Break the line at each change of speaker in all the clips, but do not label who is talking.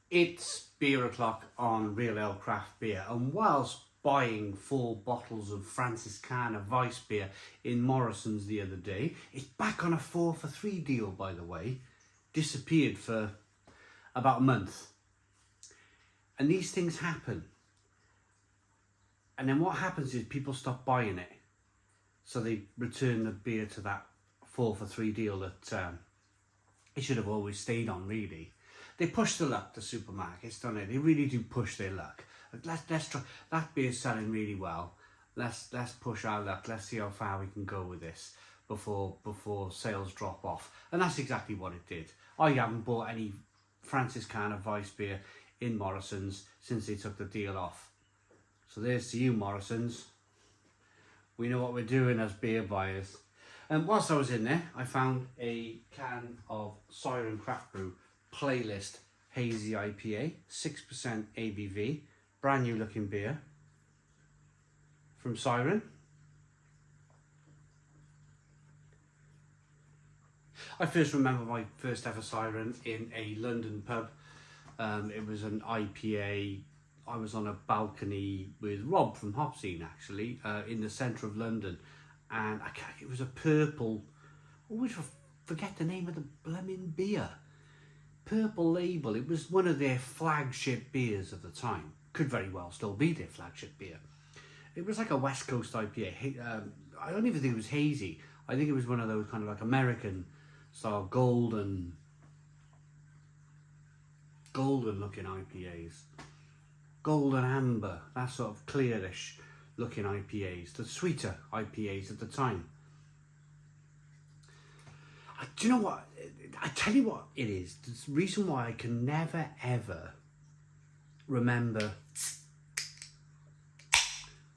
It's beer o'clock on Real Ale Craft Beer, and whilst buying 4 bottles of Franciscana Weiss beer in Morrison's the other day, it's back on a 4 for 3 deal, by the way. Disappeared for about a month. And these things happen. And then what happens is people stop buying it. So they return the beer to that 4 for 3 deal that it should have always stayed on, really. They push the luck, the supermarkets, don't they? They really do push their luck. Let's try. That beer's selling really well. Let's push our luck. Let's see how far we can go with this before sales drop off. And that's exactly what it did. I haven't bought any Franciscana Weiss beer in Morrison's since they took the deal off. So there's to you, Morrison's. We know what we're doing as beer buyers. And whilst I was in there, I found a can of Siren Craft Brew Playlist Hazy IPA, 6% ABV, brand new looking beer from Siren. I first remember my first ever Siren in a London pub. It was an IPA. I was on a balcony with Rob from Hopscene, actually, in the centre of London, and it was a purple. I always forget the name of the blooming beer. Purple label. It was one of their flagship beers of the time. Could very well still be their flagship beer. It was like a West Coast IPA. I don't even think it was hazy. I think it was one of those kind of like American style golden looking IPAs. Golden amber, that sort of clearish looking IPAs, the sweeter IPAs at the time. Do you know what? I tell you what it is. The reason why I can never ever remember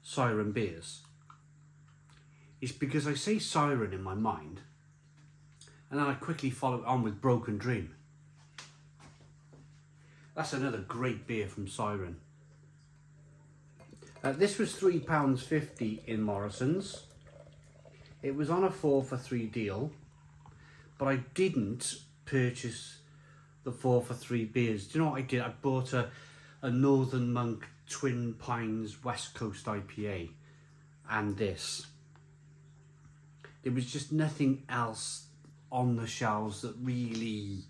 Siren beers is because I say Siren in my mind and then I quickly follow it on with Broken Dream. That's another great beer from Siren. This was £3.50 in Morrison's. It was on a 4 for 3 deal, but I didn't purchase the 4 for 3 beers. Do you know what I did? I bought a Northern Monk Twin Pines West Coast IPA and this. There was just nothing else on the shelves that really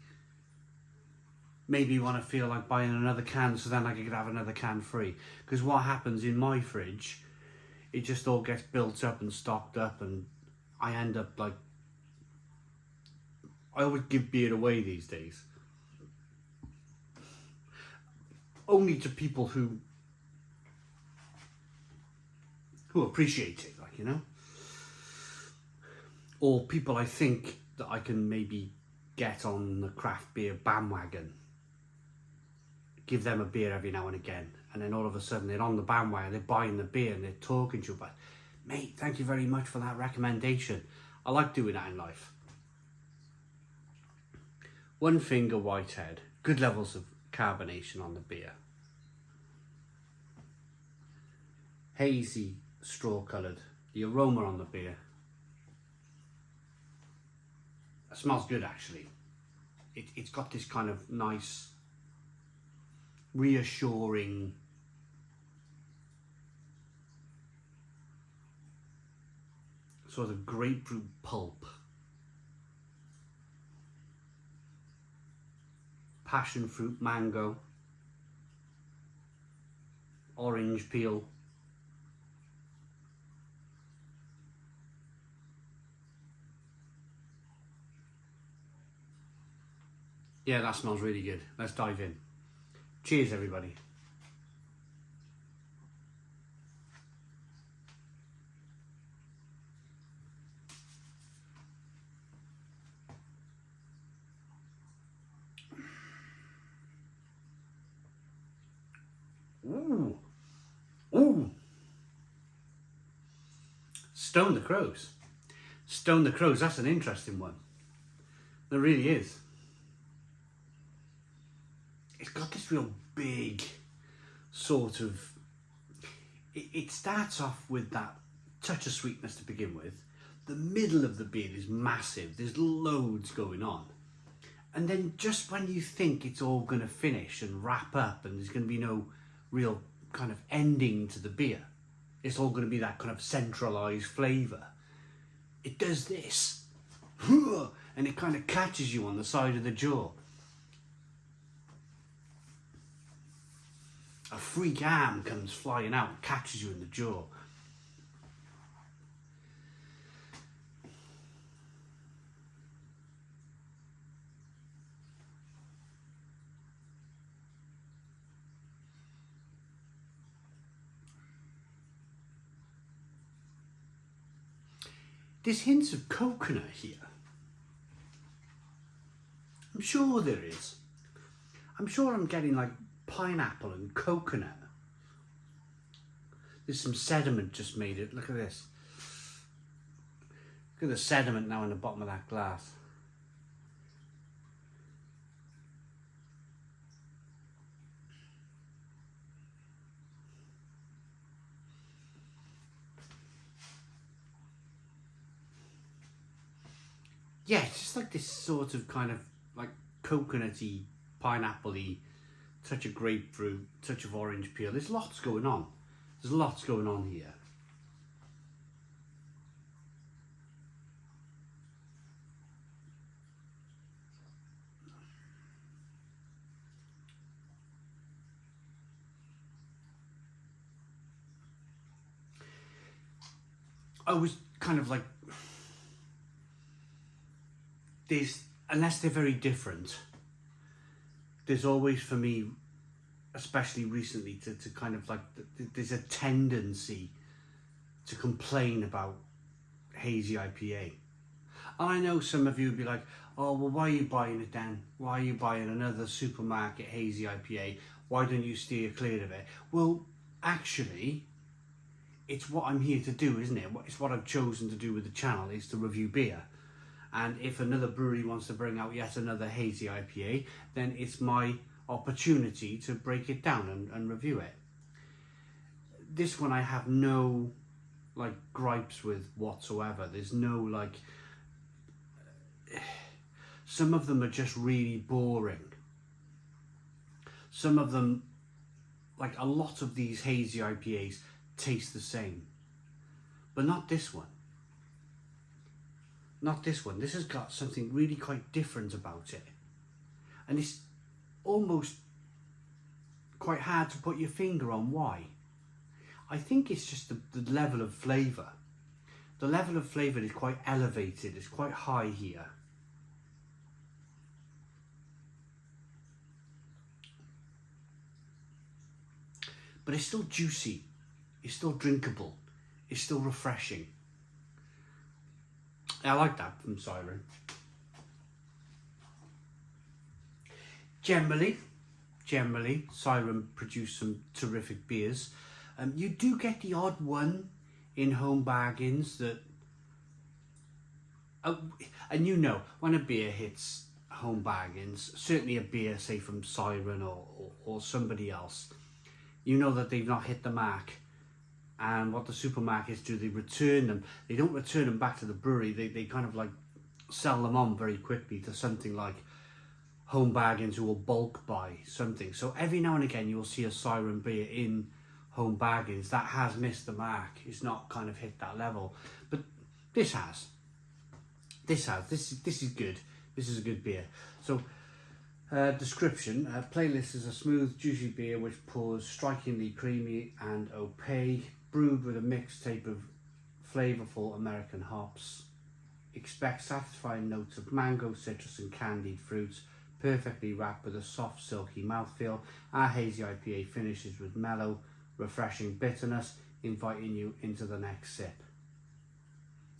made me want to feel like buying another can so then I could have another can free. Because what happens in my fridge, it just all gets built up and stocked up, and I end up like, I always give beer away these days. Only to people who appreciate it, like, you know. Or people I think that I can maybe get on the craft beer bandwagon. Give them a beer every now and again, and then all of a sudden they're on the bandwagon, they're buying the beer and they're talking to you about, mate, thank you very much for that recommendation. I like doing that in life. One Finger Whitehead, good levels of carbonation on the beer. Hazy, straw coloured, the aroma on the beer. It smells good, actually. It's got this kind of nice, reassuring sort of grapefruit pulp, passion fruit, mango, orange peel. Yeah, that smells really good. Let's dive in. Cheers, everybody. Ooh. Ooh. Stone the Crows. Stone the Crows, that's an interesting one. There really is. It's got this real big sort of, it starts off with that touch of sweetness to begin with. The middle of the beer is massive. There's loads going on. And then just when you think it's all going to finish and wrap up and there's going to be no real kind of ending to the beer, it's all going to be that kind of centralised flavour, it does this. And it kind of catches you on the side of the jaw. A freak arm comes flying out and catches you in the jaw. There's hints of coconut here. I'm sure there is. I'm sure I'm getting like pineapple and coconut. There's some sediment just made it. Look at this. Look at the sediment now in the bottom of that glass. Yeah, it's just like this sort of kind of like coconutty, pineapple-y, touch of grapefruit, touch of orange peel. There's lots going on. There's lots going on here. I was kind of like, unless they're very different, there's always for me, especially recently, to kind of like, there's a tendency to complain about Hazy IPA. And I know some of you would be like, oh, well, why are you buying it then? Why are you buying another supermarket Hazy IPA? Why don't you steer clear of it? Well, actually, it's what I'm here to do, isn't it? It's what I've chosen to do with the channel, is to review beer. And if another brewery wants to bring out yet another Hazy IPA, then it's my opportunity to break it down and review it. This one I have no like gripes with whatsoever. There's no like, some of them are just really boring. Some of them, like a lot of these Hazy IPAs taste the same, but not this one. Not this one. This has got something really quite different about it. And it's almost quite hard to put your finger on why. I think it's just the level of flavour. The level of flavour is quite elevated. It's quite high here. But it's still juicy. It's still drinkable. It's still refreshing. I like that from Siren. Generally, Siren produce some terrific beers. You do get the odd one in home bargains that, and you know, when a beer hits home bargains, certainly a beer, say from Siren or somebody else, you know that they've not hit the mark. And what the supermarkets do, they return them. They don't return them back to the brewery. They kind of like sell them on very quickly to something like home bargains who will bulk buy something. So every now and again you will see a Siren beer in home bargains that has missed the mark. It's not kind of hit that level. But this has. This is good. This is a good beer. So description, playlist is a smooth, juicy beer which pours strikingly creamy and opaque, brewed with a mixtape of flavourful American hops. Expect satisfying notes of mango, citrus and candied fruits, perfectly wrapped with a soft, silky mouthfeel. Our Hazy IPA finishes with mellow, refreshing bitterness, inviting you into the next sip.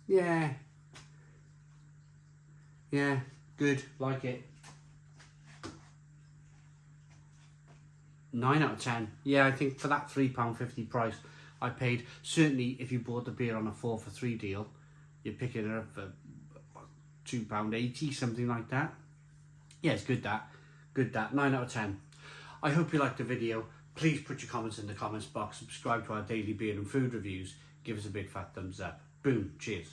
Yeah, good, like it. 9 out of 10. Yeah, I think for that £3.50 price I paid, certainly if you bought the beer on a 4 for 3 deal, you're picking it up for £2.80, something like that. Yeah, it's good that. 9 out of 10. I hope you liked the video. Please put your comments in the comments box. Subscribe to our daily beer and food reviews. Give us a big fat thumbs up. Boom. Cheers.